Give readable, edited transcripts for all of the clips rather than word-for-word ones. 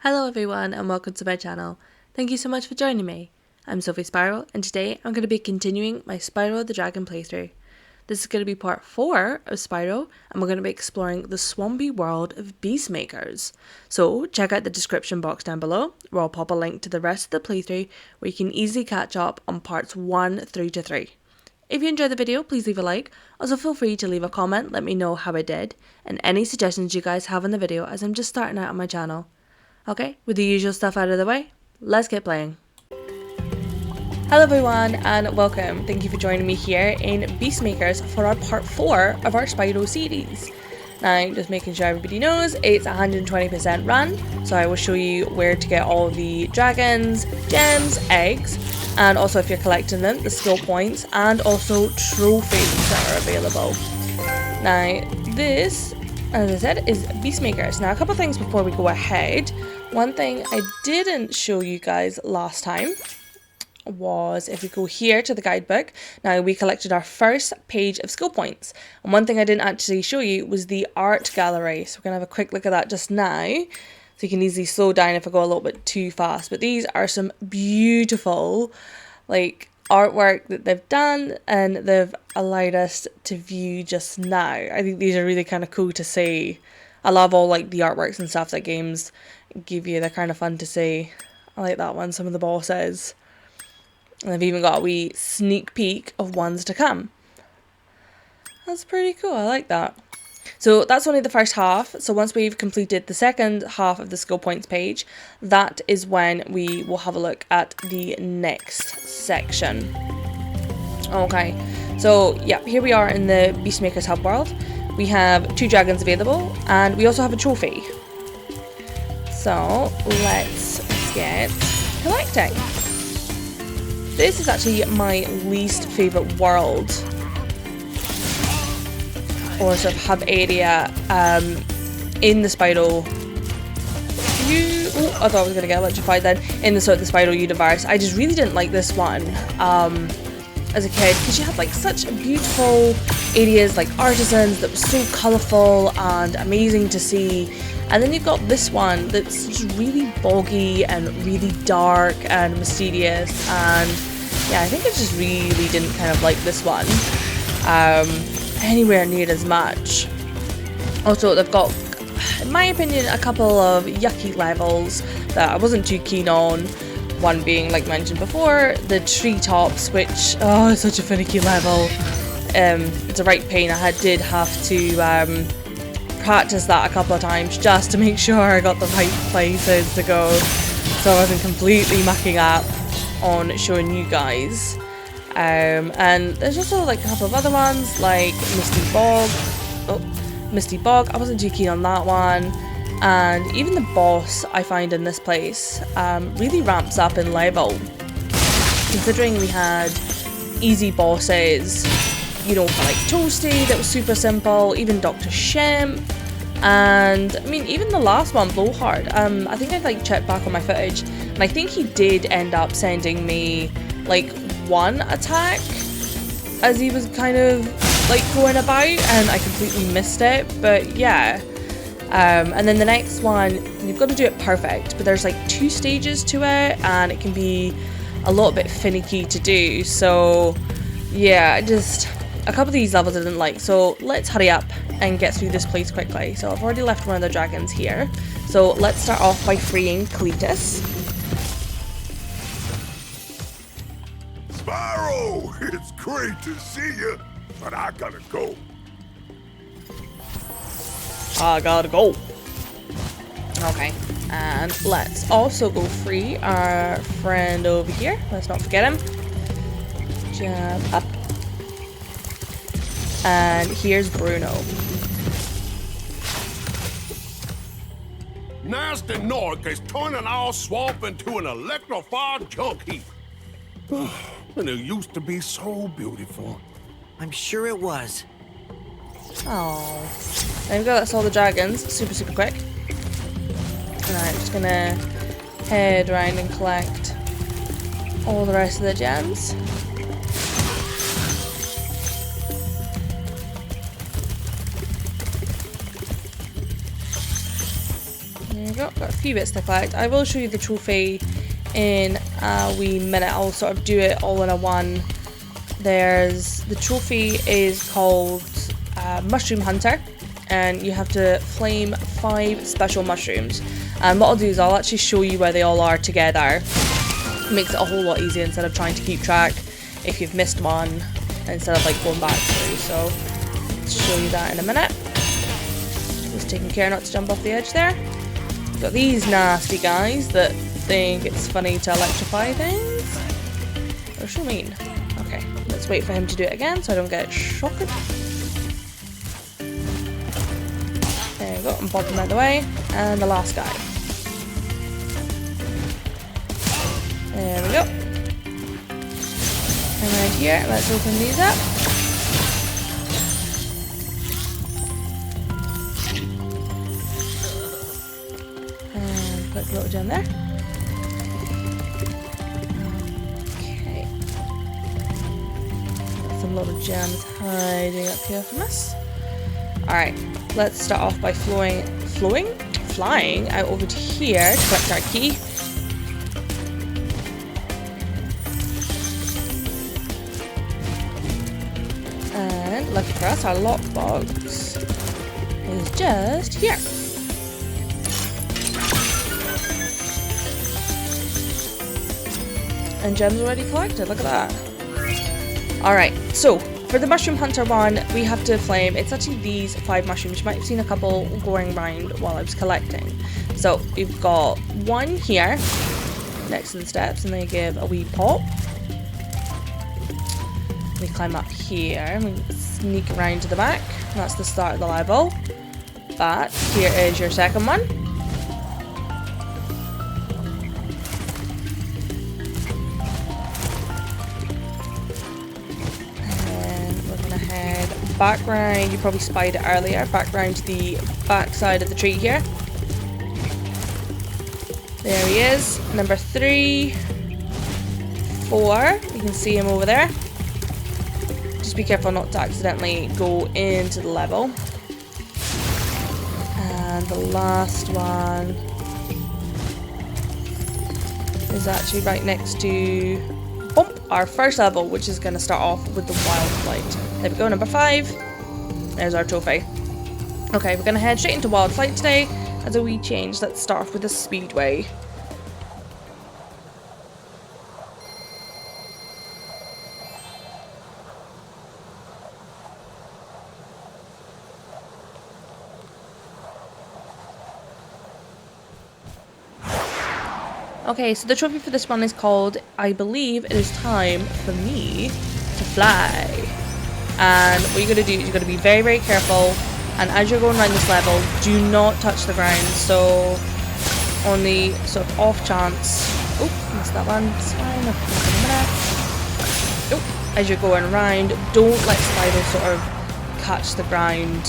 Hello everyone and welcome to my channel. Thank you so much for joining me. I'm Sophie Spyro and today I'm going to be continuing my Spyro the Dragon playthrough. This is going to be part 4 of Spyro and we're going to be exploring the swampy world of Beastmakers. So check out the description box down below where I'll pop a link to the rest of the playthrough where you can easily catch up on parts 1 through to 3. If you enjoyed the video, please leave a like. Also feel free to leave a comment, let me know how I did and any suggestions you guys have on the video as I'm just starting out on my channel. Okay, with the usual stuff out of the way, let's get playing. Hello everyone and welcome. Thank you for joining me here in Beastmakers for our part 4 of our Spyro series. Now, just making sure everybody knows, it's 120% run, so I will show you where to get all the dragons, gems, eggs, and also if you're collecting them, the skill points, and also trophies that are available. Now, this, as I said, is Beastmakers. Now, a couple things before we go ahead. One thing I didn't show you guys last time was if we go here to the guidebook. Now, we collected our first page of skill points. And one thing I didn't actually show you was the art gallery. So we're going to have a quick look at that just now. So you can easily slow down if I go a little bit too fast. But these are some beautiful, artwork that they've done and they've allowed us to view just now. I think these are really kind of cool to see. I love all the artworks and stuff that games give you. They're kind of fun to see. I like that one, some of the bosses. And they've even got a wee sneak peek of ones to come. That's pretty cool, I like that. So that's only the first half. So once we've completed the second half of the skill points page, that is when we will have a look at the next section. Okay, so yeah, here we are in the Beastmakers hub world. We have 2 dragons available and we also have a trophy. So let's get collecting. This is actually my least favourite world, or sort of hub area in the Spyro. I thought I was going to get electrified then. In the sort of the Spyro universe, I just really didn't like this one as a kid because you had such beautiful areas like artisans that was so colourful and amazing to see. And then you've got this one that's just really boggy and really dark and mysterious, and yeah, I think I just really didn't kind of like this one anywhere near as much. Also, they've got, in my opinion, a couple of yucky levels that I wasn't too keen on. One being, like mentioned before, the treetops, which, oh, it's such a finicky level. It's a right pain. I did have to practice that a couple of times just to make sure I got the right places to go, so I wasn't completely mucking up on showing you guys. And there's also a couple of other ones like Misty Bog. I wasn't too keen on that one. And even the boss I find in this place really ramps up in level. Considering we had easy bosses, you know, for Toasty, that was super simple, even Dr. Shemp, and I mean even the last one, Blowhard. I think I checked back on my footage and I think he did end up sending me one attack as he was kind of going about, and I completely missed it. But yeah, and then the next one, you've got to do it perfect, but there's 2 stages to it and it can be a little bit finicky to do. So yeah, a couple of these levels I didn't like, so let's hurry up and get through this place quickly. So I've already left one of the dragons here, so let's start off by freeing Cletus. Spyro, it's great to see you, but I gotta go. Okay, and let's also go free our friend over here. Let's not forget him. Jump up. And here's Bruno. Nasty Nork is turning our swamp into an electrified junk heap. And it used to be so beautiful. I'm sure it was. Oh, there we go. That's all the dragons. Super quick. Alright, I'm just gonna head around and collect all the rest of the gems. we go. Got a few bits to collect. I will show you the trophy in a wee minute. I'll sort of do it all in a one. The trophy is called Mushroom Hunter, and you have to flame 5 special mushrooms. And what I'll do is I'll actually show you where they all are together. It makes it a whole lot easier instead of trying to keep track if you've missed one, instead of like going back through. So let's show you that in a minute. Just taking care not to jump off the edge there. Got these nasty guys that think it's funny to electrify things. They're so mean. Okay, let's wait for him to do it again so I don't get shocked. There you go, and pop him out of the way. And the last guy. There we go. And right here, let's open these up. And put a little gem there. Okay. Got some little gems hiding up here from us. Alright, let's start off by flying out over to here to collect our key. And lucky for us, our lockbox is just here. And gems already collected, look at that. Alright, so for the Mushroom Hunter one, we have to flame, it's actually these 5 mushrooms. You might have seen a couple going around while I was collecting. So we've got one here, next to the steps, and they give a wee pop. We climb up here, and we sneak around to the back. That's the start of the level. But here is your second one. Back round, you probably spied it earlier, back round to the back side of the tree here. There he is, number 3, 4, you can see him over there. Just be careful not to accidentally go into the level. And the last one is actually right next to our first level, which is going to start off with the Wild Flight. There we go, number 5. There's our trophy. Okay, we're going to head straight into Wild Flight today. As a wee change, let's start off with the Speedway. Okay, so the trophy for this one is called, I believe it is time for me to fly. And what you're going to do is you're going to be very, very careful. And as you're going around this level, do not touch the ground. So, on the sort of off chance... Oh, missed that one. It's fine. I'll come in a minute. Oh, as you're going around, don't let Spyro sort of catch the ground.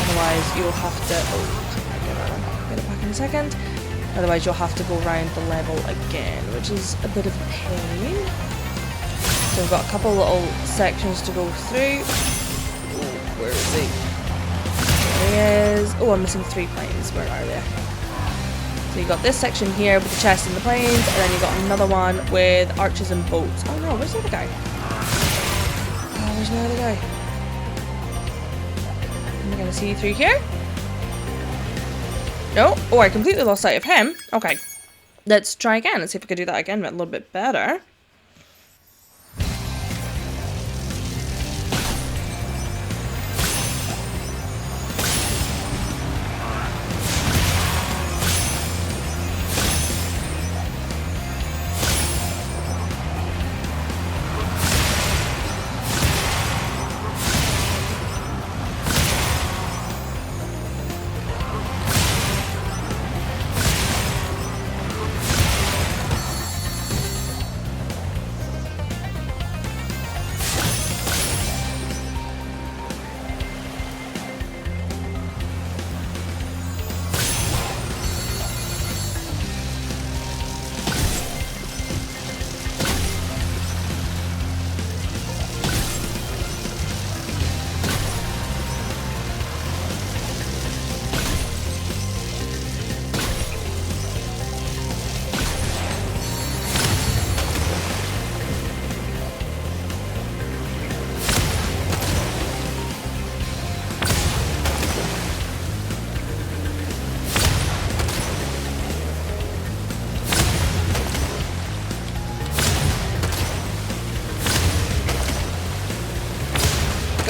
Otherwise, you'll have to... Oh, I'll get it back in a second. Otherwise, you'll have to go around the level again, which is a bit of a pain. So we've got a couple little sections to go through. Oh, where is he? There he is. Oh, I'm missing 3 planes. Where are they? So you got this section here with the chest and the planes, and then you got another one with archers and boats. Oh no, where's the other guy? Oh, there's no other guy. Am I gonna see you through here? No? Oh, I completely lost sight of him. Okay. Let's try again. Let's see if we can do that again, but a little bit better.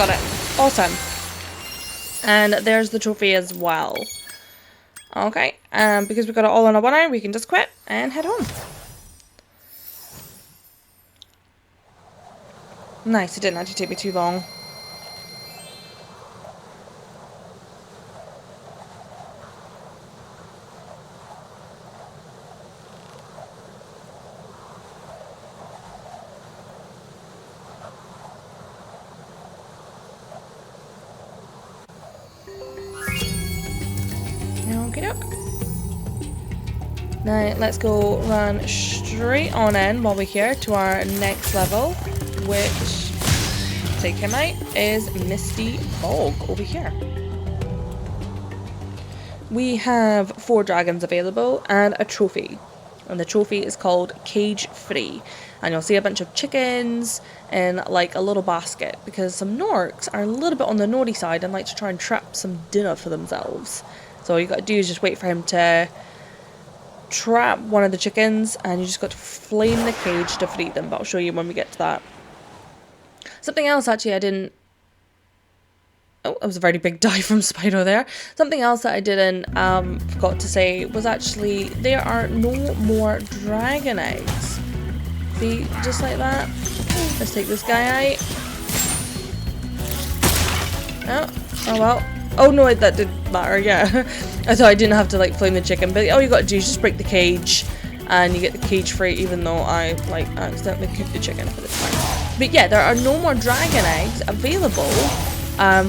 got it. Awesome. And there's the trophy as well. Okay, because we got it all in a 1 hour, we can just quit and head home. Nice, it didn't actually take me too long. Okie doke. Now let's go run straight on in while we're here to our next level, which, take him out, is Misty Bog over here. We have 4 dragons available and a trophy. And the trophy is called Cage Free. And you'll see a bunch of chickens in like a little basket, because some Norks are a little bit on the naughty side and like to try and trap some dinner for themselves. So all you got to do is just wait for him to trap one of the chickens, and you just got to flame the cage to free them, but I'll show you when we get to that. Something else actually I didn't... Oh, that was a very big dive from Spyro there. Something else that I didn't forgot to say was actually there are no more dragon eggs. See, just like that. Let's take this guy out. Oh well. Oh no, that didn't matter, yeah. I thought I didn't have to like flame the chicken, but all you gotta do is just break the cage and you get the cage free, even though I like accidentally cooked the chicken for the time. But yeah, there are no more dragon eggs available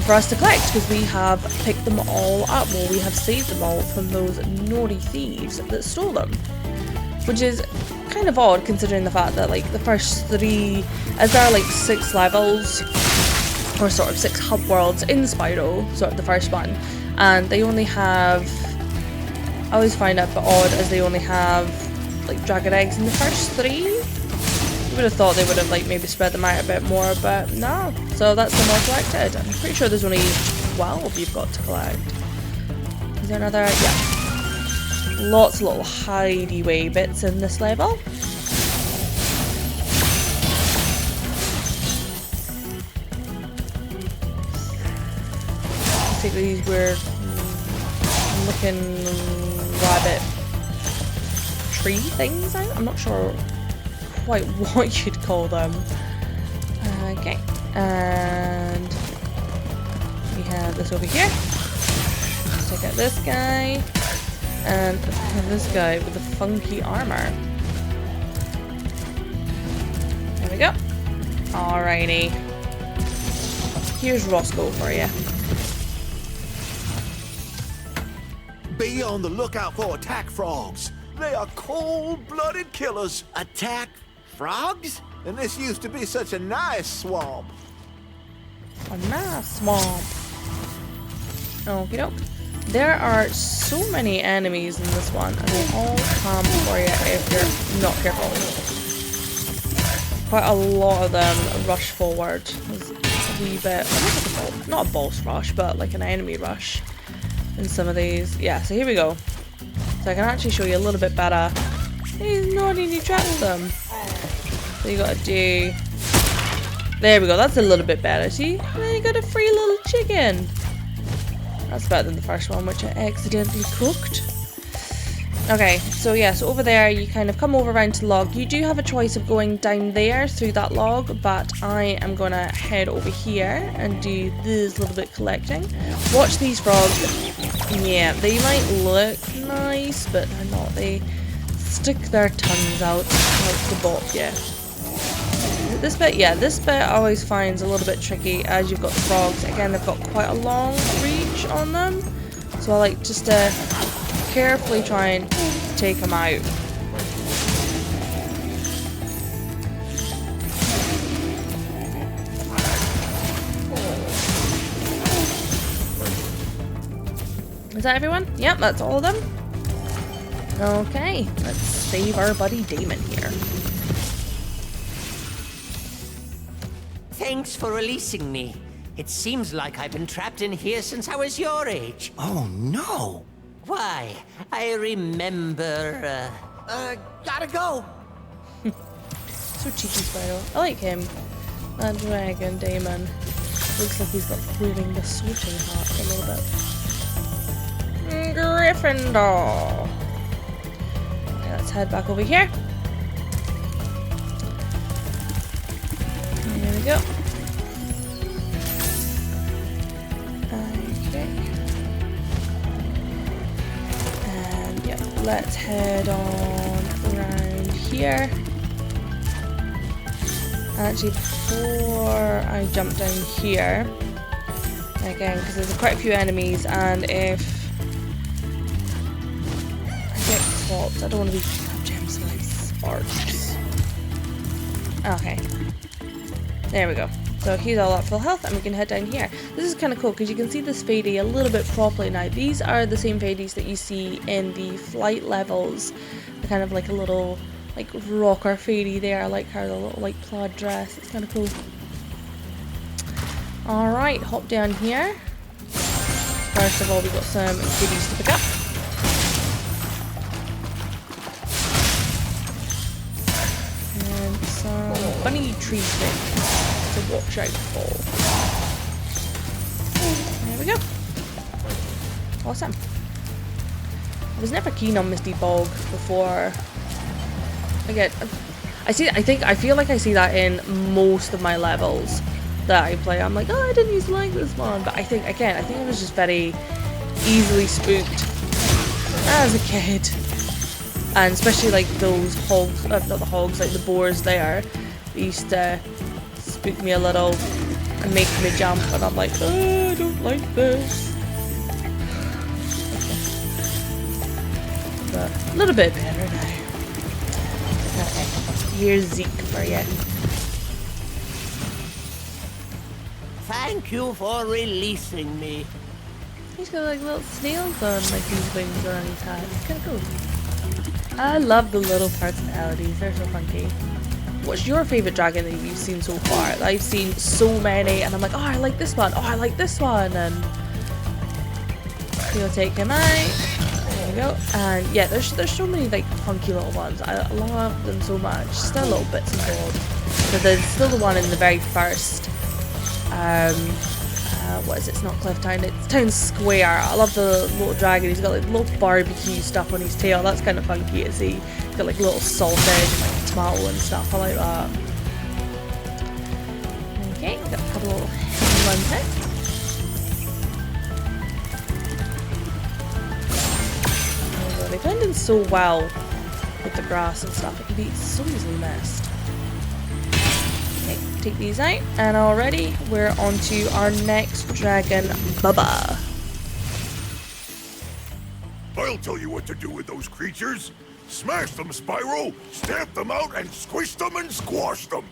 for us to collect, because we have picked them all up. Well, we have saved them all from those naughty thieves that stole them. Which is kind of odd, considering the fact that like the first 3, as there are like 6 levels, or sort of 6 hub worlds in Spyro, sort of the first one, and they only have, I always find it a bit odd as they only have like dragon eggs in the first 3. I would have thought they would have like maybe spread them out a bit more, but no. So that's them all collected. I'm pretty sure there's only 12 you've got to collect. Is there another? Yeah. Lots of little hideaway bits in this level. Take these weird looking rabbit tree things out. I'm not sure quite what you'd call them. Okay, and we have this over here. Let's take out this guy, and this guy with the funky armor. There we go. Alrighty. Here's Roscoe for you. Be on the lookout for attack frogs. They are cold-blooded killers. Attack frogs? And this used to be such a nice swamp. A nice swamp. Okie doke. There are so many enemies in this one, and they all come for you if you're not careful. Quite a lot of them rush forward. There's a wee bit, not a boss rush, but like an enemy rush in some of these. Yeah, so here we go. So I can actually show you a little bit better. He's naughty and he traps them. So you gotta do... There we go, that's a little bit better, see? And then you got a free little chicken. That's better than the first one, which I accidentally cooked. Okay, so yeah, so over there you kind of come over around to the log. You do have a choice of going down there through that log, but I am gonna head over here and do this little bit collecting. Watch these frogs. Yeah, they might look nice, but they're not. They stick their tongues out like to bop you. This bit, yeah, this bit I always finds a little bit tricky as you've got the frogs. Again, they've got quite a long reach on them, so I like just to carefully try and take them out. Is that everyone? Yep, that's all of them. Okay, let's save our buddy Damon here. Thanks for releasing me. It seems like I've been trapped in here since I was your age. Oh no! Why, I remember, Gotta go! So cheeky, Spyro. I like him. That dragon, Damon. Looks like he's got wearing the sorting hat a little bit. Gryffindor. Okay, let's head back over here. There we go. Okay. And yeah, let's head on around here. Actually, before I jump down here, again, because there's quite a few enemies, and if I get caught, I don't want to be picking up gems like sparks. Okay. There we go. So he's all at full health, and we can head down here. This is kind of cool because you can see this fairy a little bit properly now. These are the same fairies that you see in the flight levels. They're kind of like a little like rocker fairy there. I like her little like plaid dress. It's kind of cool. Alright, hop down here. First of all, we've got some goodies to pick up. And some bunny tree sticks to watch out for. There we go. Awesome. I was never keen on Misty Bog before. Again, I feel like I see that in most of my levels that I play. I'm like, oh, I didn't used to like this one, but I think I was just very easily spooked as a kid, and especially like those hogs, not the hogs, like the boars there. They used to spook me a little and make me jump, and I'm like, oh, I don't like this. But a little bit better now. Okay, here's Zeke for you. Thank you for releasing me. He's got like little snails on like these wings around his head. It's kind of cool. I love the little personalities. They're so funky. What's your favourite dragon that you've seen so far? I've seen so many, and I'm like, oh, I like this one. Oh, I like this one. And you'll take him out. There we go. And yeah, there's so many like funky little ones. I love them so much. Still little bits and bobs. But there's still the one in the very first. What is it? It's not Cliff Town. It's Town Square. I love the little dragon. He's got like little barbecue stuff on his tail. That's kind of funky to see. He's got like little sausage and like tomato and stuff. I like that. Okay, got a couple of heavy ones there. They blend in so well with the grass and stuff. It can be so easily missed. Okay, take these out, and already we're on to our next dragon, Bubba. I'll tell you what to do with those creatures. Smash them, Spyro, stamp them out, and squish them and squash them.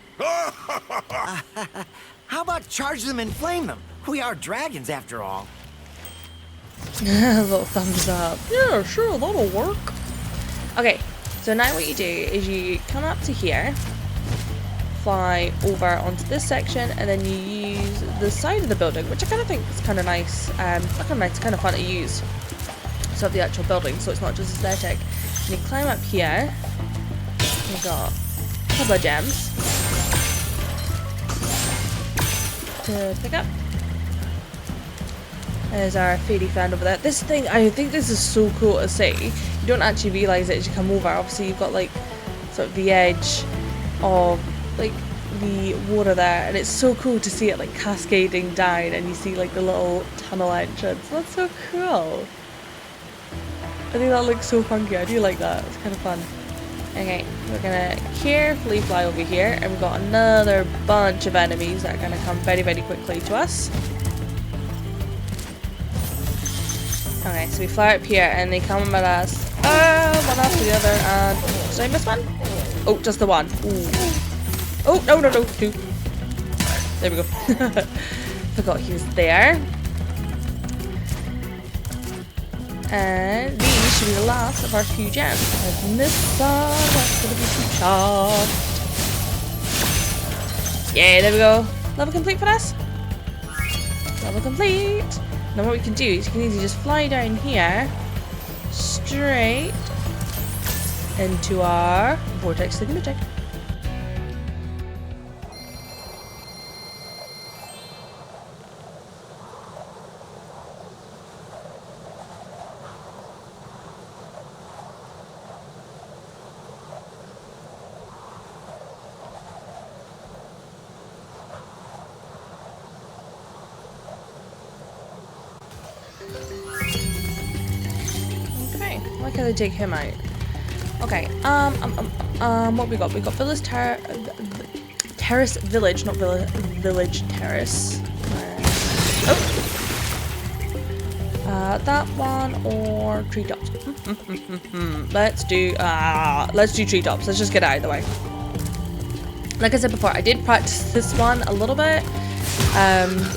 How about charge them and flame them? We are dragons after all. A little thumbs up. Yeah, sure, that'll work. Okay, so now what you do is you come up to here, fly over onto this section, and then you use the side of the building, which I kind of think is kind of nice. Kind of fun to use. So the actual building, so it's not just aesthetic. And you climb up here. We've got a couple of gems to pick up. There's our fairy friend over there. This thing, I think this is so cool to see. You don't actually realise it as you come over. Obviously you've got like sort of the edge of like the water there, and it's so cool to see it like cascading down, and you see like the little tunnel entrance. That's so cool. I think that looks so funky. I do like that. It's kind of fun. Okay, we're gonna carefully fly over here, and we've got another bunch of enemies that are gonna come very, very quickly to us. Okay, so we fly up here, and they come at us. One after the other, and did I miss one? Oh, just the one. Ooh. Oh, no, two. There we go. Forgot he was there. And these should be the last of our few gems. I've missed some. That's gonna be too chopped. Yeah, there we go. Level complete for us. Level complete. Now what we can do is you can easily just fly down here, straight into our vortex thingamajig. Why can't I take him out? Okay, what we got? We got Terrace Village, not Village Terrace. That one or treetops. Let's do treetops. Let's just get out of the way. Like I said before, I did practice this one a little bit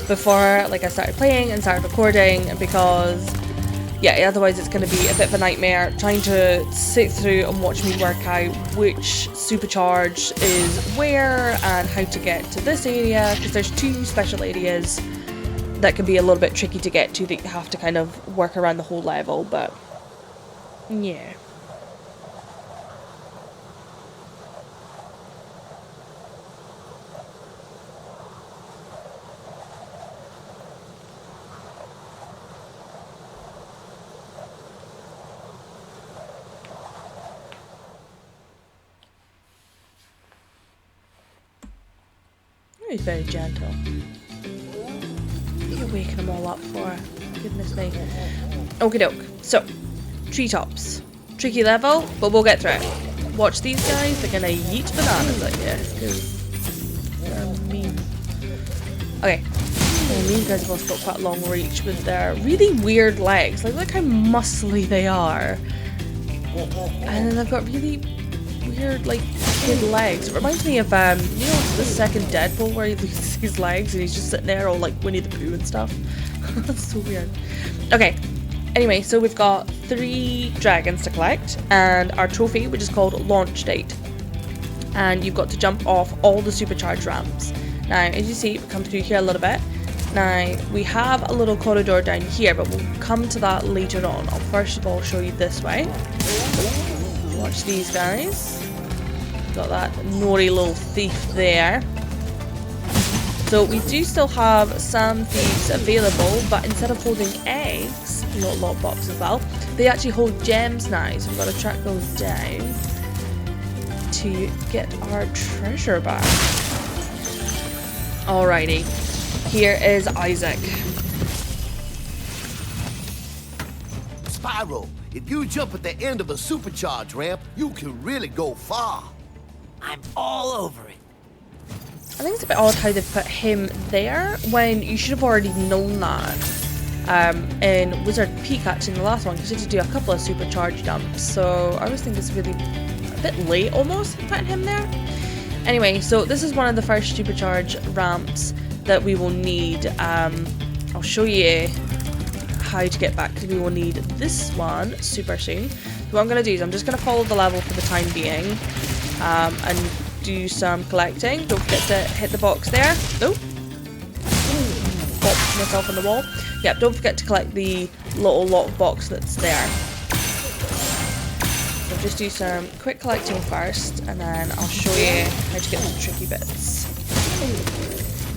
before like I started playing and started recording, because yeah, otherwise it's going to be a bit of a nightmare trying to sit through and watch me work out which supercharge is where and how to get to this area, because there's 2 special areas that can be a little bit tricky to get to that you have to kind of work around the whole level, but yeah. He's very gentle. What are you waking them all up for? Goodness me. Okie doke. So, treetops. Tricky level, but we'll get through it. Watch these guys, they're gonna yeet bananas at you, because they're mean. Okay. And these guys have also got quite a long reach with their really weird legs. Like, look how muscly they are. And then they've got really weird, like, kid legs. It reminds me of, you know, the second Deadpool where he loses his legs and he's just sitting there all like Winnie the Pooh and stuff. That's so weird. Okay, anyway, so we've got 3 dragons to collect and our trophy, which is called Launch Date. And you've got to jump off all the supercharged ramps. Now, as you see, we come through here a little bit. Now, we have a little corridor down here, but we'll come to that later on. I'll first of all show you this way. Watch these guys. Got that naughty little thief there. So we do still have some thieves available, but instead of holding eggs, not lot box as well, they actually hold gems now. So we've got to track those down to get our treasure back. Alrighty, here is Isaac. Spyro, if you jump at the end of a supercharge ramp, you can really go far. I'm all over it. I think it's a bit odd how they've put him there when you should have already known that in Wizard Peak, actually, in the last one, because you had to do a couple of supercharge jumps. So I always think it's really a bit late almost putting him there. Anyway, so this is one of the first supercharge ramps that we will need. I'll show you how to get back, because we will need this one super soon. So what I'm going to do is I'm just going to follow the level for the time being. And do some collecting. Don't forget to hit the box there. Nope. Popped myself on the wall. Yep, don't forget to collect the little lock box that's there. So just do some quick collecting first, and then I'll show you how to get the tricky bits.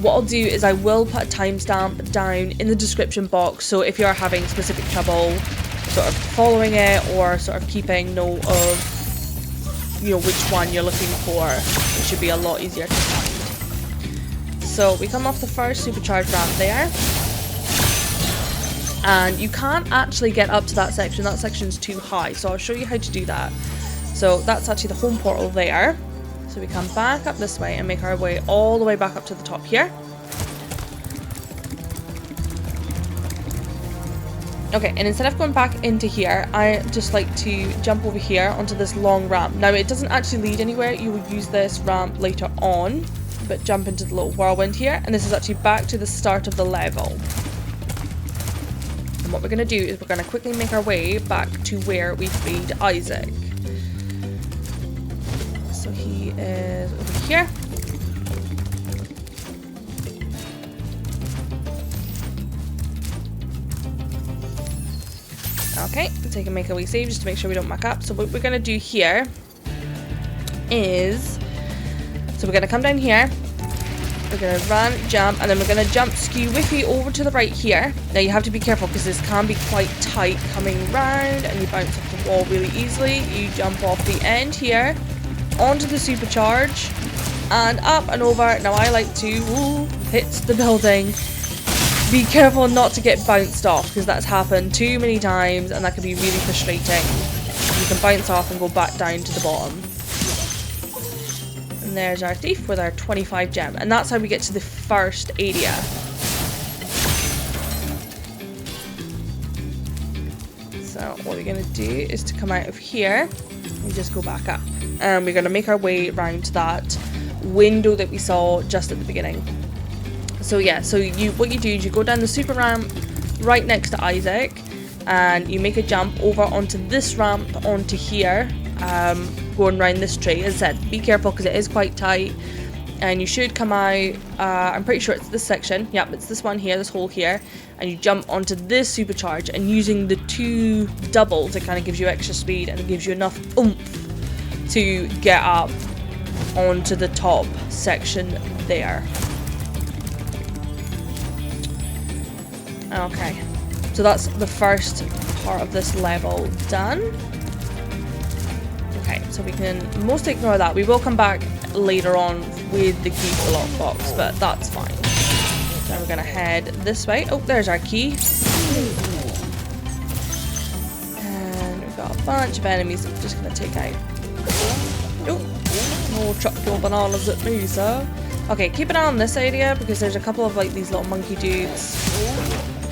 What I'll do is I will put a timestamp down in the description box, so if you're having specific trouble sort of following it or sort of keeping note of, you know, which one you're looking for, it should be a lot easier to find. So we come off the first supercharged ramp there, and you can't actually get up to that section's too high, so I'll show you how to do that. So that's actually the home portal there. So we come back up this way and make our way all the way back up to the top here. Okay, and instead of going back into here, I just like to jump over here onto this long ramp. Now, it doesn't actually lead anywhere. You will use this ramp later on, but jump into the little whirlwind here, and this is actually back to the start of the level. And what we're going to do is we're going to quickly make our way back to where we freed Isaac. So he is over here. Okay, take a make a wee save just to make sure we don't muck up. So what we're going to do here is, so we're going to come down here, we're going to run, jump, and then we're going to jump skew whiffy over to the right here. Now you have to be careful because this can be quite tight coming round, and you bounce off the wall really easily. You jump off the end here, onto the supercharge, and up and over. Now I like to hit the building. Be careful not to get bounced off, because that's happened too many times and that can be really frustrating. you can bounce off and go back down to the bottom. And there's our thief with our 25 gem. And that's how we get to the first area. So what we're going to do is to come out of here and just go back up. And we're going to make our way around to that window that we saw just at the beginning. So yeah, so what you do is you go down the super ramp right next to Isaac, and you make a jump over onto this ramp onto here, going around this tree. As I said, be careful because it is quite tight, and you should come out, I'm pretty sure it's this section, yep, it's this one here, this hole here, and you jump onto this supercharge, and using the 2 doubles, it kind of gives you extra speed, and it gives you enough oomph to get up onto the top section there. Okay, so that's the first part of this level done. Okay, so we can mostly ignore that. We will come back later on with the key to the lockbox, but that's fine. Now we're gonna head this way. Oh, there's our key. And we've got a bunch of enemies that we're just gonna take out. Oh, chuck your bananas at me, sir. Okay, keep an eye on this area because there's a couple of like these little monkey dudes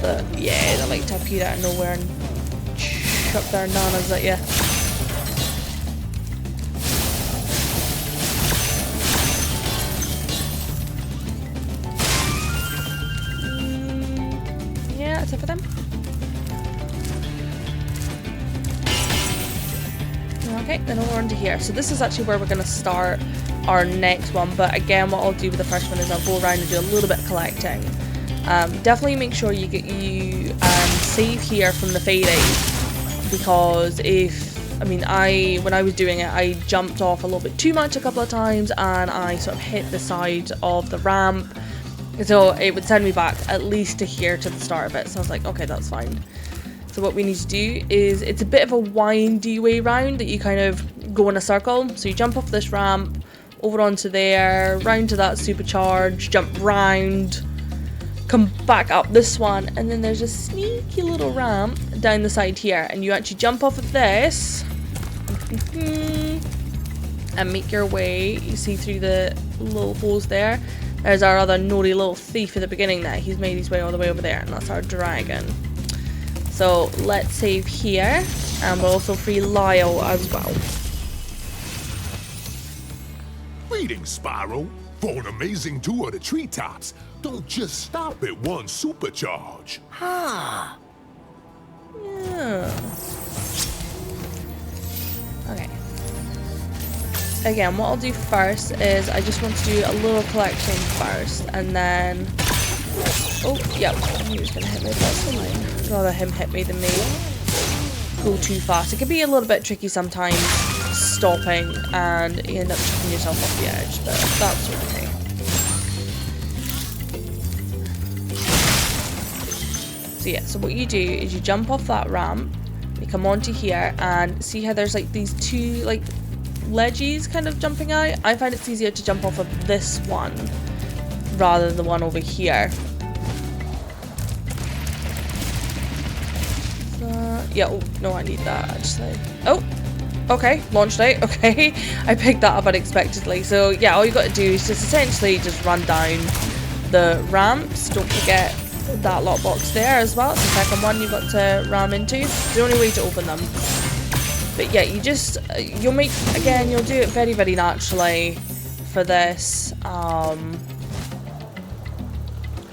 that, yeah, they like to appear out of nowhere and chuck their nanas at you. Yeah, that's it for them. Okay, then over onto here. So this is actually where we're going to start our next one, but again, what I'll do with the first one is I'll go around and do a little bit of collecting. Definitely make sure you save here from the fade-out, because when I was doing it, I jumped off a little bit too much a couple of times, and I sort of hit the side of the ramp, so it would send me back at least to here to the start of it. So I was like, okay, that's fine. So what we need to do is, it's a bit of a windy way round that you kind of go in a circle. So you jump off this ramp, over onto there, round to that supercharge, jump round, come back up this one, and then there's a sneaky little ramp down the side here, and you actually jump off of this and make your way. You see through the little holes there. There's our other naughty little thief at the beginning there. He's made his way all the way over there, and that's our dragon. So let's save here, and we'll also free Lyle as well. Greetings, Spyro. For an amazing tour of the treetops, don't just stop at one supercharge. Ah. Yeah. Okay. Again, what I'll do first is I just want to do a little collection first, and then... Oh, yep, he was going to hit me, but that's fine. I'd rather him hit me than me go too fast. It can be a little bit tricky sometimes, stopping, and you end up chucking yourself off the edge, but that's okay. So yeah, so what you do is you jump off that ramp, you come onto here, and see how there's like these 2 like ledges kind of jumping out? I find it's easier to jump off of this one rather than the one over here. Yeah, oh, no, I need that actually. Oh, okay, launched out, okay. I picked that up unexpectedly. So yeah, all you got to do is just essentially just run down the ramps. Don't forget that lockbox there as well. It's the second one you've got to ram into. It's the only way to open them. But yeah, you just, you'll do it very, very naturally for this.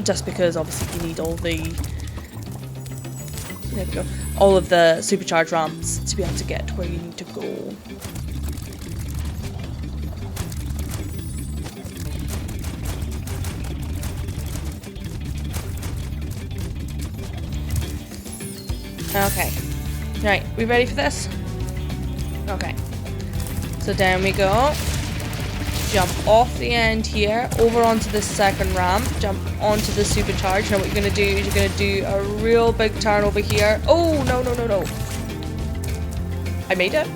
Just because obviously you need all the, there we go, all of the supercharged ramps to be able to get to where you need to go. Okay, right, we ready for this? Okay, so down we go. Jump off the end here, over onto this second ramp, jump onto the supercharge. Now what you're going to do is you're going to do a real big turn over here. Oh, no, no, no, no. I made it.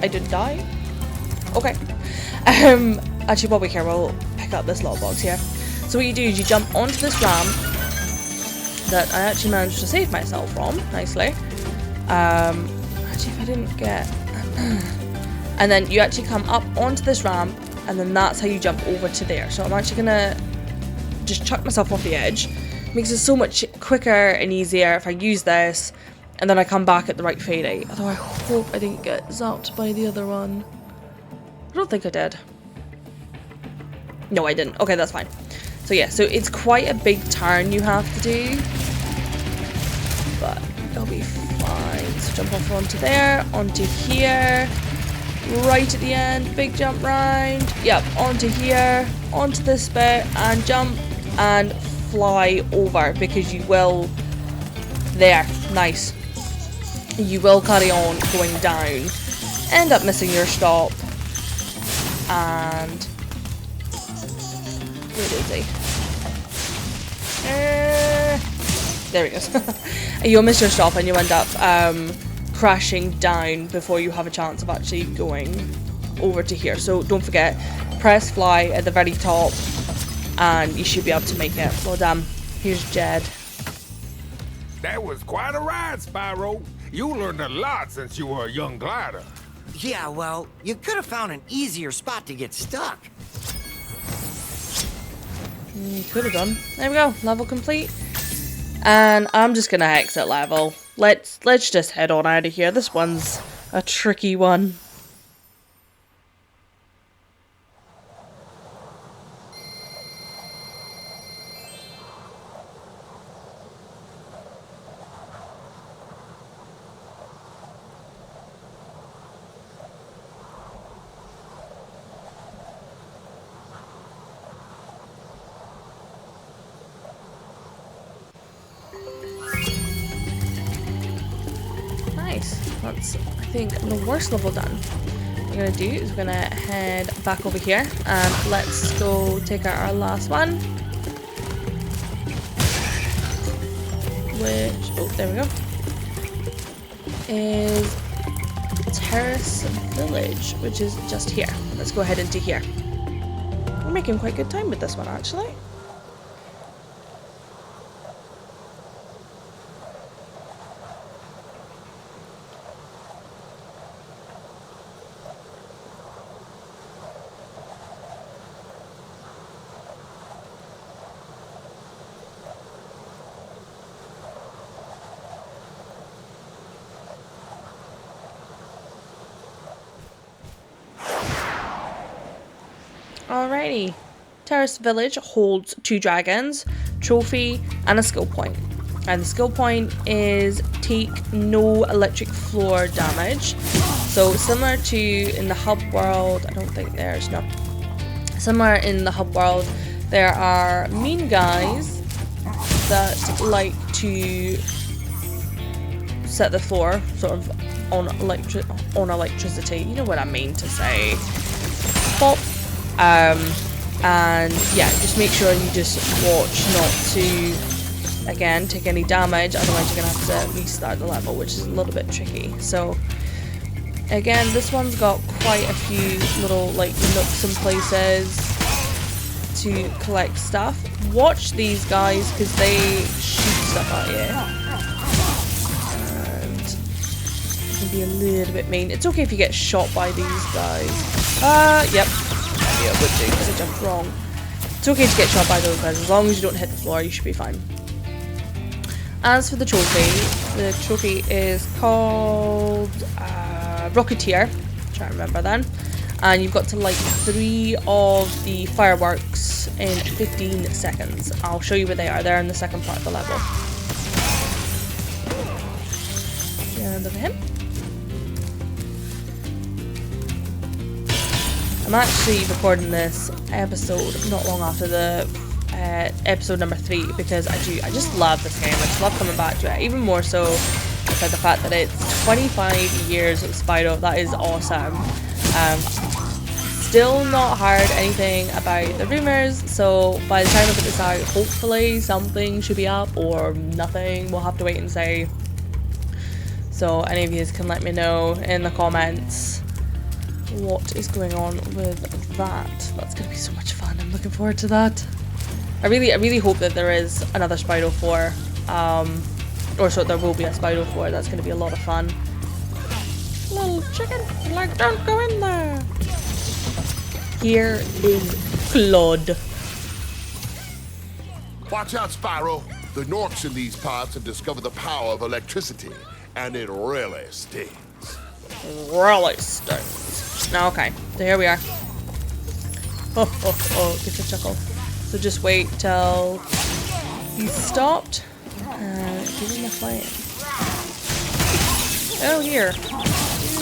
I didn't die. Okay. Actually, while we're here, we'll pick up this little box here. So what you do is you jump onto this ramp that I actually managed to save myself from, nicely. Actually, if I didn't get And then you actually come up onto this ramp, and then that's how you jump over to there. So I'm actually gonna just chuck myself off the edge. Makes it so much quicker and easier if I use this, and then I come back at the right fade. Although I hope I didn't get zapped by the other one. I don't think I did. No, I didn't. Okay, that's fine. So yeah, so it's quite a big turn you have to do, but it'll be fine. So jump off onto there, onto here, right at the end, big jump round. Yep, onto here, onto this bit, and jump and fly over, because you will. There, nice. You will carry on going down, end up missing your stop, and where is he? There he goes. You'll miss your stop and you end up crashing down before you have a chance of actually going over to here. So don't forget, press fly at the very top and you should be able to make it. Well done. Here's Jed. That was quite a ride, Spyro. You learned a lot since you were a young glider. Yeah, well, you could have found an easier spot to get stuck. You could have done. There we go. Level complete. And I'm just gonna exit level. Let's just head on out of here. This one's a tricky one. That's, I think, the worst level done. What we're going to do is we're going to head back over here and let's go take out our last one. Which, oh, there we go. Is Terrace Village, which is just here. Let's go ahead into here. We're making quite good time with this one, actually. Alrighty. Terrace Village holds 2 dragons, trophy, and a skill point. And the skill point is take no electric floor damage. So similar to in the hub world, I don't think there's no. Similar in the hub world, there are mean guys that like to set the floor sort of on electricity. You know what I mean to say. Pop. And yeah, just make sure you just watch not to, again, take any damage, otherwise you're going to have to restart the level, which is a little bit tricky. So, again, this one's got quite a few little, like, nooks and places to collect stuff. Watch these guys, because they shoot stuff at you. And it can be a little bit mean. It's okay if you get shot by these guys. Yep. Yeah, I would do because I jumped wrong. It's okay to get shot by those guys, as long as you don't hit the floor, you should be fine. As for the trophy is called Rocketeer, try to remember then. And you've got to light 3 of the fireworks in 15 seconds. I'll show you where they are. They're in the second part of the level. And look at him. I'm actually recording this episode not long after the episode number 3 because I just love this game. I just love coming back to it, even more so by the fact that it's 25 years of Spyro. That is awesome. Still not heard anything about the rumors, so by the time I put this out, hopefully something should be up or nothing. We'll have to wait and see. So any of you can let me know in the comments what is going on with that. That's gonna be so much fun. I'm looking forward to that. I really hope that there is another Spyro 4, or so there will be a Spyro 4. That's gonna be a lot of fun. Little chicken. Like, don't go in there. Here is Claude. Watch out, Spyro. The Norks in these parts have discovered the power of electricity, and it really stings. Really stinks. Now, okay, so here we are. Oh, get a chuckle. So just wait till he's stopped. Give him a flame. Oh, here. Do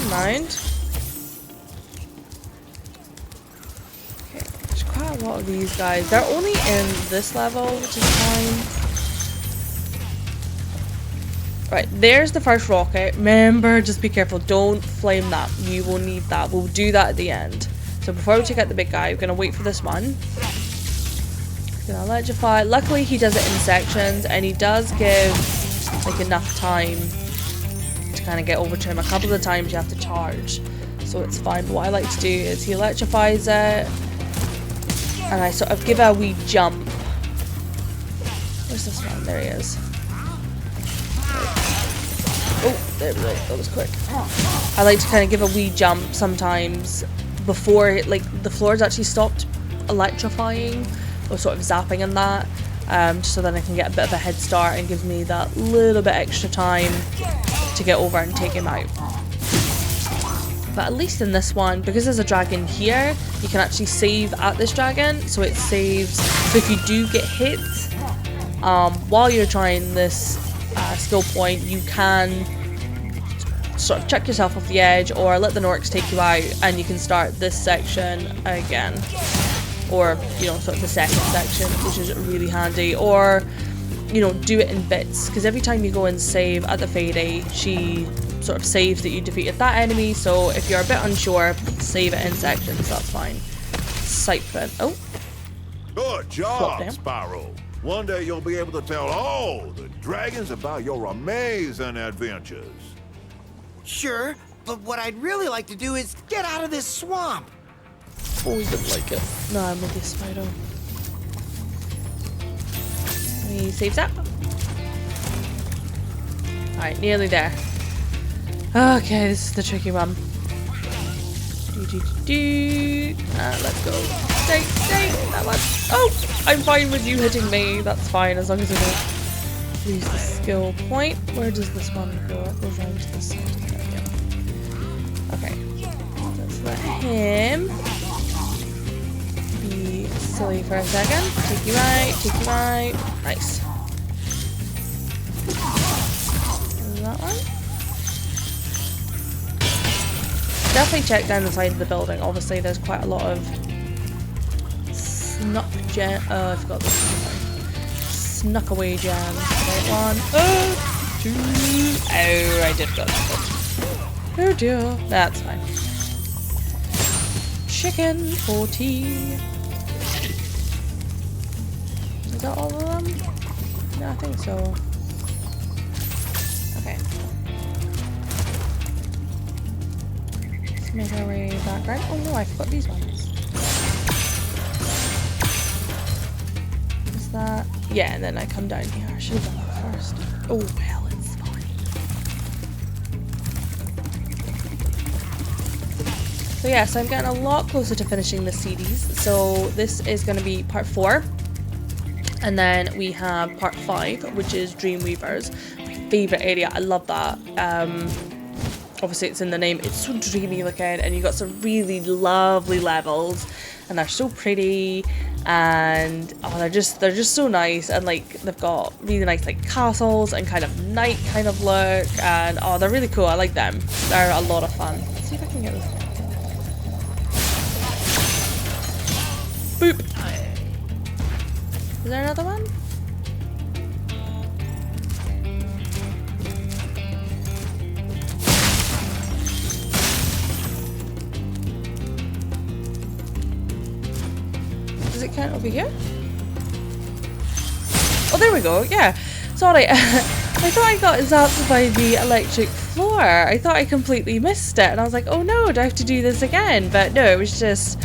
you mind? Okay, there's quite a lot of these guys. They're only in this level, which is fine. Right, there's the first rocket. Remember, just be careful. Don't flame that. You will need that. We'll do that at the end. So before we check out the big guy, we're going to wait for this one. We're going to electrify. Luckily, he does it in sections, and he does give like enough time to kind of get over to him. A couple of times you have to charge, so it's fine. But what I like to do is he electrifies it, and I sort of give a wee jump. Where's this one? There he is. Oh, there we go. That was quick. I like to kind of give a wee jump sometimes before like the floor's actually stopped electrifying or sort of zapping and that, just so then I can get a bit of a head start and gives me that little bit extra time to get over and take him out. But at least in this one, because there's a dragon here, you can actually save at this dragon, so it saves. So if you do get hit while you're trying this skill point, you can sort of chuck yourself off the edge or let the Norks take you out, and you can start this section again, or you know, sort of the second section, which is really handy. Or you know, do it in bits, because every time you go and save at the Fairy, she sort of saves that you defeated that enemy. So if you're a bit unsure, save it in sections. That's fine. Siphon. Oh, Good Flop job, down. Spyro. One day you'll be able to tell all the dragons about your amazing adventures. Sure, but what I'd really like to do is get out of this swamp. oh, he didn't like it. No, I'm with this Spyro. He saves that. Alright, nearly there. Okay, this is the tricky one. Let's go. Stay, that one. Oh, I'm fine with you hitting me. That's fine, as long as I don't lose the skill point. Where does this one go? It goes around to this side. There we go. Okay. Let's let him be silly for a second. Take you out. Nice. That one. Definitely check down the side of the building. Obviously, there's quite a lot of I forgot this one. Snuck away jams. Right, 1, 2. Oh, I did go. Oh dear. That's fine. Chicken for tea. Is that all of them? No, I think so. Okay. Let's make our way back right. Oh no, I forgot these ones. Is that? Yeah, and then I come down here. I should have done that first. Oh well, it's fine. So yeah, so I'm getting a lot closer to finishing the series. So this is going to be part 4. And then we have part 5, which is Dreamweavers. My favourite area. I love that. Obviously it's in the name. It's so dreamy looking, and you got some really lovely levels, and they're so pretty, and oh, they're just so nice, and like they've got really nice like castles and kind of night kind of look, and oh, they're really cool. I like them. They're a lot of fun. Let's see if I can get this. Boop. Is there another one? Does it count over here? Oh, there we go. Yeah. Sorry. I thought I got zapped by the electric floor. I thought I completely missed it. And I was like, oh no, do I have to do this again? But no, it was just...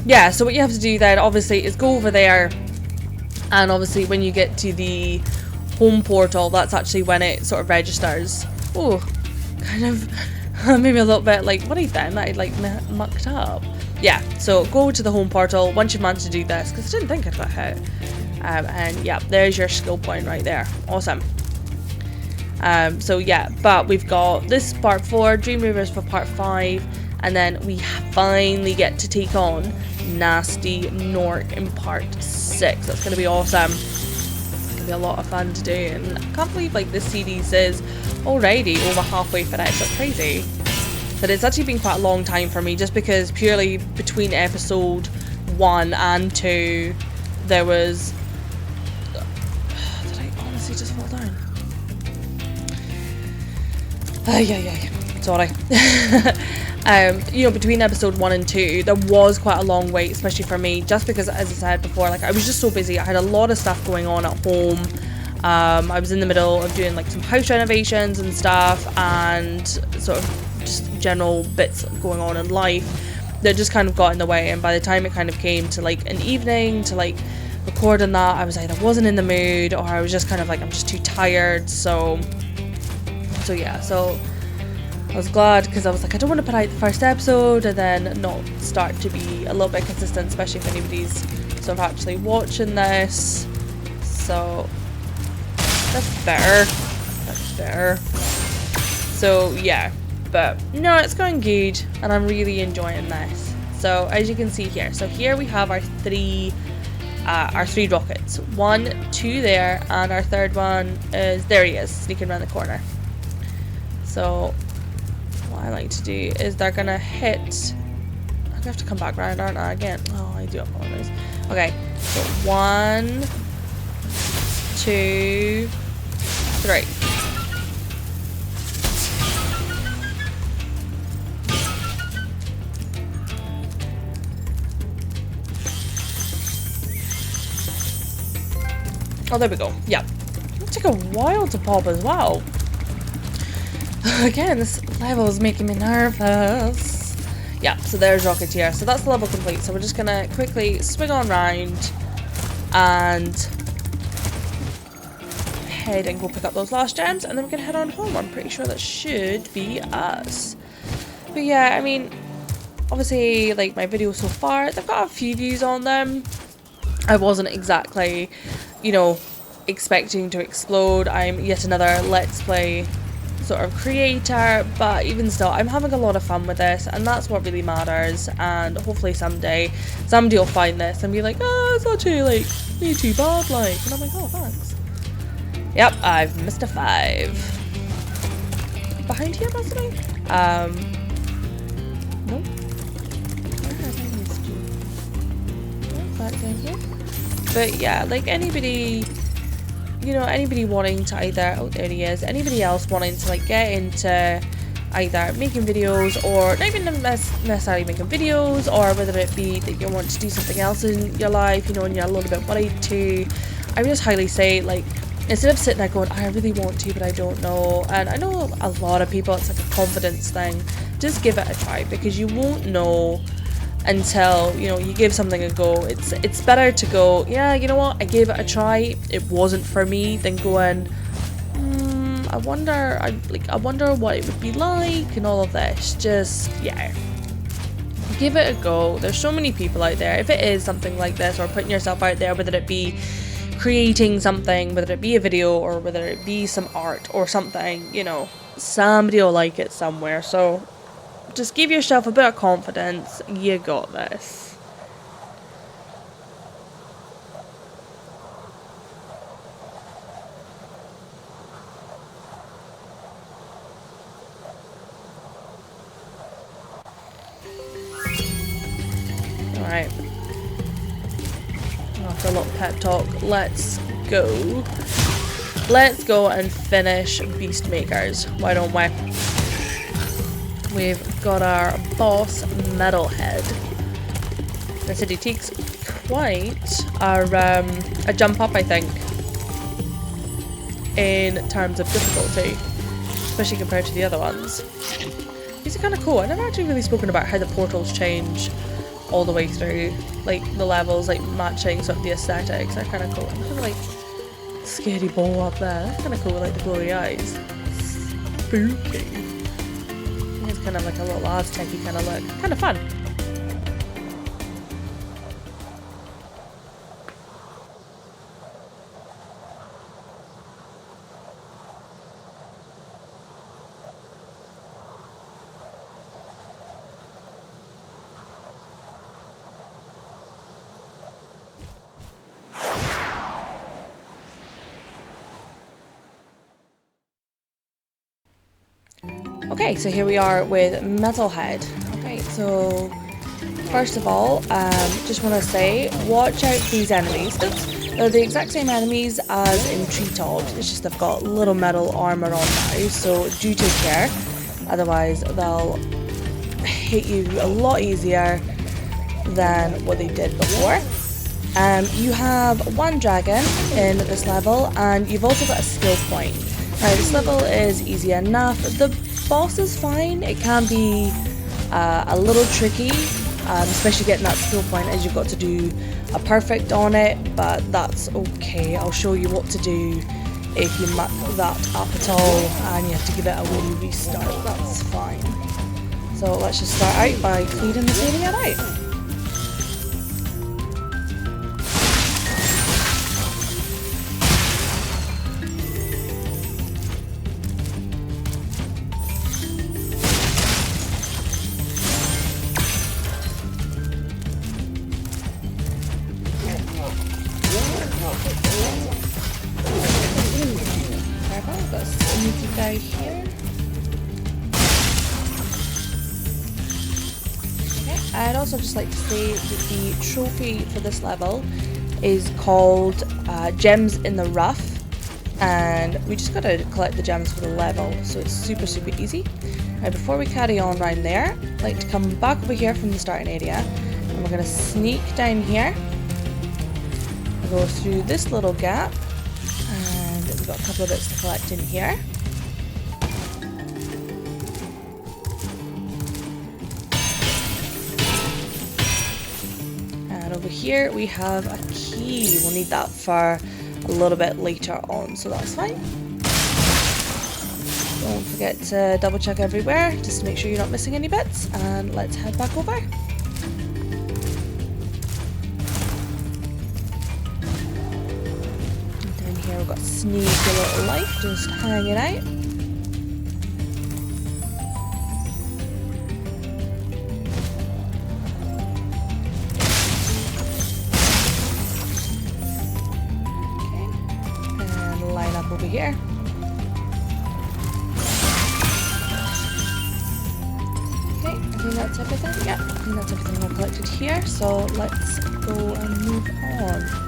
Yeah, so what you have to do then, obviously, is go over there. And obviously, when you get to the home portal, that's actually when it sort of registers. Oh, kind of maybe a little bit like worried then that I'd like mucked up. Yeah, so go to the home portal once you've managed to do this, because I didn't think I'd got hit. And yeah, there's your skill point right there. Awesome. So yeah, but we've got this part 4, Dream Reavers for part 5, and then we finally get to take on Nasty Nork in part 6. That's going to be awesome. It's going to be a lot of fun to do, and I can't believe like this series is already over halfway for it. It's so crazy. But it's actually been quite a long time for me, just because purely between episode 1 and 2 there was... Did I honestly just fall down? Sorry. You know, between episode 1 and 2 there was quite a long wait, especially for me, just because, as I said before, like I was just so busy. I had a lot of stuff going on at home. I was in the middle of doing like some house renovations and stuff, and sort of just general bits going on in life that just kind of got in the way. And by the time it kind of came to like an evening to like recording that, I was either wasn't in the mood, or I was just kind of like, I'm just too tired. So yeah, so I was glad, because I was like, I don't want to put out the first episode and then not start to be a little bit consistent, especially if anybody's sort of actually watching this. So that's better. That's better. So yeah, but no, it's going good, and I'm really enjoying this. So as you can see here, so here we have our three rockets. 1, 2 there, and our third one is, there he is, sneaking around the corner. So what I like to do is they're gonna hit. I'm gonna have to come back around, aren't I, again? Oh, I do apologize. Okay, so 1, 2, 3. Oh, there we go. Yeah. It took a while to pop as well. Again, this level is making me nervous. Yeah, so there's Rocketeer. So that's the level complete. So we're just gonna quickly swing on round and head and go pick up those last gems, and then we can head on home. I'm pretty sure that should be us. But yeah, I mean, obviously, like my videos so far, they've got a few views on them. I wasn't exactly, you know, expecting to explode. I'm yet another Let's Play sort of creator, but even still, I'm having a lot of fun with this, and that's what really matters. And hopefully someday somebody will find this and be like, oh, it's actually like me too bad, like, and I'm like, oh, thanks. Yep, I've missed a 5. Behind here, possibly? Nope. Where have I missed you? Oh, back down here. But yeah, like anybody, you know, anybody wanting to either, oh, there he is, anybody else wanting to like get into either making videos, or not even necessarily making videos, or whether it be that you want to do something else in your life, you know, and you're a little bit worried too, I would just highly say, like, instead of sitting there going, I really want to but I don't know, and I know a lot of people, it's like a confidence thing, just give it a try, because you won't know until, you know, you give something a go. It's better to go, yeah, you know what, I gave it a try, it wasn't for me, than going, I wonder what it would be like, and all of this. Just, yeah, give it a go. There's so many people out there. If it is something like this, or putting yourself out there, whether it be creating something, whether it be a video, or whether it be some art or something, you know, somebody will like it somewhere. So just give yourself a bit of confidence. You got this. Alright. After a little pep talk, let's go. Let's go and finish Beast Makers. Why don't we? We've got our boss, Metalhead. The city takes quite a jump up, I think, in terms of difficulty, especially compared to the other ones. These are kind of cool. I've never actually really spoken about how the portals change all the way through, like the levels, like matching sort of the aesthetics. They're kind of cool. I'm kind of like scary ball up there. That's kind of cool, like the glowy eyes. Spooky. kind of like a little Aztec-y kind of look. Kind of fun. Okay, so here we are with Metalhead. Okay, so first of all, just want to say, watch out for these enemies. Oops, they're the exact same enemies as in Treetops, it's just they've got little metal armor on now, so do take care, otherwise they'll hit you a lot easier than what they did before. You have one dragon in this level, and you've also got a skill point. Now this level is easy enough. The boss is fine. It can be a little tricky, especially getting that skill point, as you've got to do a perfect on it, but that's okay. I'll show you what to do if you muck that up at all and you have to give it a wee restart. That's fine. So let's just start out by clearing this area out. Got a sneaky guy here. Okay, I'd also just like to say that the trophy for this level is called Gems in the Rough, and we just gotta collect the gems for the level, so it's super easy. Now before we carry on round there, I'd like to come back over here from the starting area, and we're gonna sneak down here, go through this little gap, and we've got a couple of bits to collect in here. And over here we have a key. We'll need that for a little bit later on, so that's fine. Don't forget to double check everywhere just to make sure you're not missing any bits, and let's head back over. We've got sneaky little life just hanging out. Okay, and line up over here. Okay, I think that's everything. Yeah, I think that's everything all collected here, so let's go and move on.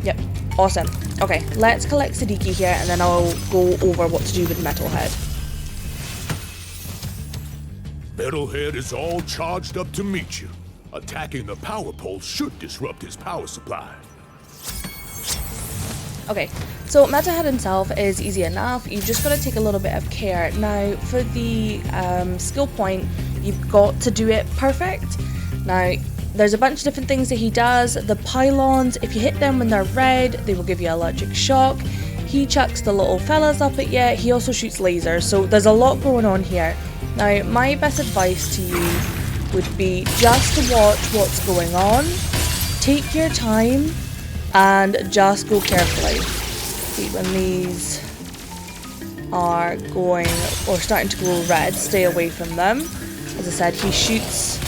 Yep, awesome. Okay, let's collect Siddiqui here, and then I'll go over what to do with Metalhead. Metalhead is all charged up to meet you. Attacking the power pole should disrupt his power supply. Okay, so Metalhead himself is easy enough. You've just got to take a little bit of care. Now, for the skill point, you've got to do it perfect. Now, there's a bunch of different things that he does. The pylons, if you hit them when they're red, they will give you electric shock. He chucks the little fellas up at you. He also shoots lasers, so there's a lot going on here. Now, my best advice to you would be just to watch what's going on, take your time, and just go carefully. See, when these are going or starting to glow red, stay away from them. As I said, he shoots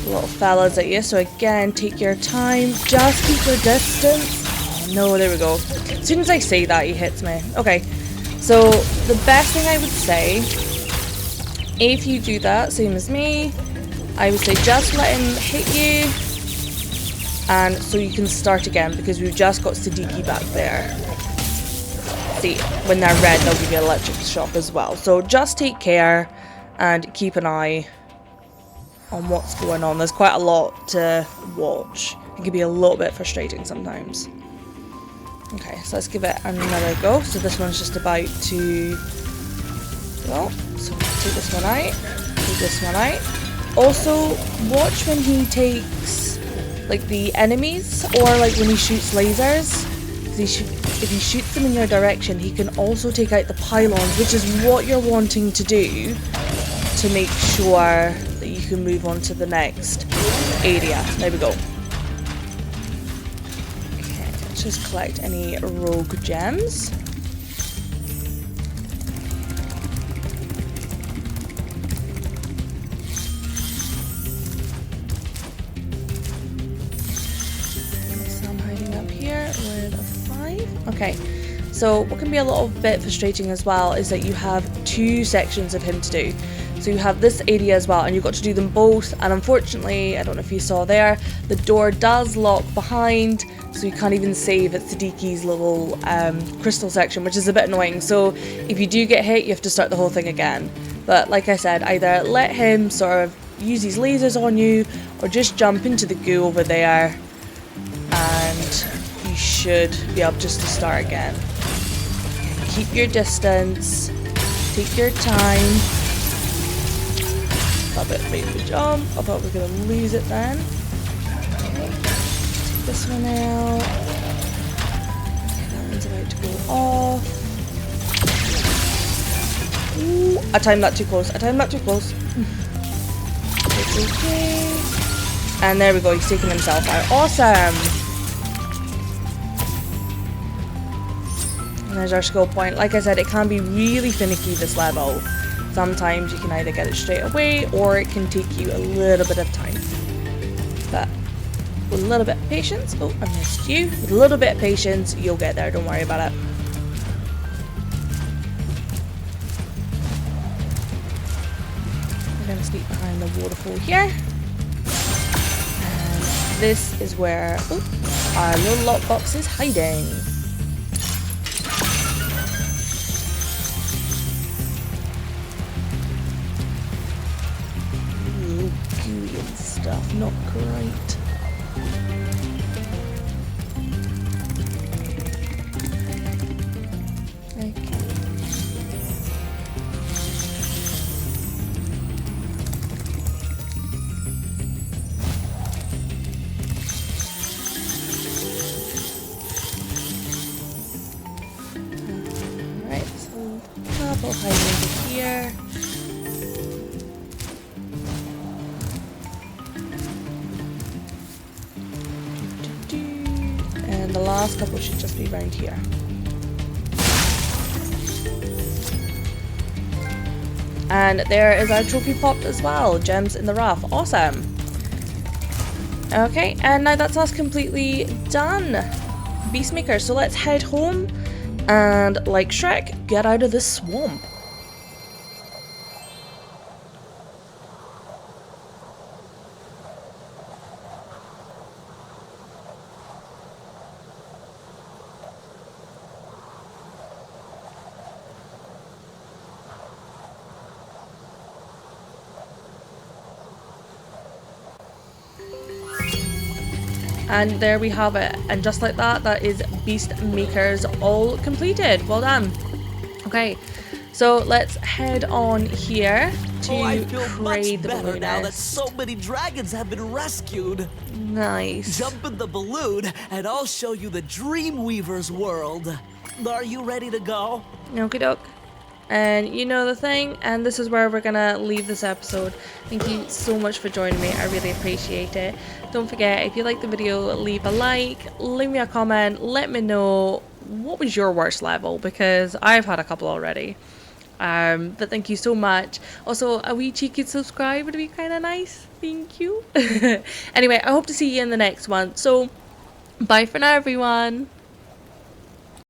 little fellas at you, so again, take your time, just keep your distance. Oh no, there we go. As soon as I say that, he hits me. Okay, so the best thing I would say, if you do that, same as me, I would say just let him hit you, and so you can start again, because we've just got Siddiqui back there. See, when they're red, they'll give you electric shock as well. So just take care and keep an eye on what's going on. There's quite a lot to watch. It can be a little bit frustrating sometimes. Okay, so let's give it another go. So this one's just about to go. So take this one out, take this one out. Also, watch when he takes like the enemies, or like when he shoots lasers. He if he shoots them in your direction, he can also take out the pylons, which is what you're wanting to do to make sure that you can move on to the next area. There we go. Okay, let's just collect any rogue gems. Some hiding up here with a 5. Okay. So what can be a little bit frustrating as well is that you have 2 sections of him to do. So you have this area as well, and you've got to do them both, and unfortunately, I don't know if you saw there, the door does lock behind, so you can't even save at Sadiki's little crystal section, which is a bit annoying. So if you do get hit, you have to start the whole thing again. But like I said, either let him sort of use his lasers on you, or just jump into the goo over there, and you should be able just to start again. Keep your distance, take your time. A bit made the jump. I thought we were going to lose it then. Okay. Take this one out. That one's about to go off. Ooh, I timed that too close. I timed that too close. It's okay. And there we go. He's taking himself out. Awesome. And there's our skill point. Like I said, it can be really finicky, this level. Sometimes you can either get it straight away, or it can take you a little bit of time. But with a little bit of patience, oh, I missed you. With a little bit of patience, you'll get there, don't worry about it. We're gonna sneak behind the waterfall here. And this is where our little lockbox is hiding. Stuff, not great. Okay. Alright, so couple hiding over here. The last couple should just be around here. And there is our trophy popped as well. Gems in the rough. Awesome. Okay, and now that's us completely done. Beastmaker, so let's head home and, like Shrek, get out of this swamp. And there we have it, and just like that, that is Beastmakers all completed. Well done. Okay, so let's head on here to I feel Cray much the better now that Balloonist. so many dragons have been rescued. Nice. Jump in the balloon, and I'll show you the Dreamweaver's world. Are you ready to go? Okie doke. And you know the thing, and this is where we're gonna leave this episode. Thank you so much for joining me, I really appreciate it. Don't forget, if you like the video, leave a like, leave me a comment, let me know what was your worst level, because I've had a couple already. But thank you so much. Also, a wee cheeky subscribe would be kind of nice. Thank you. Anyway, I hope to see you in the next one. So, bye for now, everyone.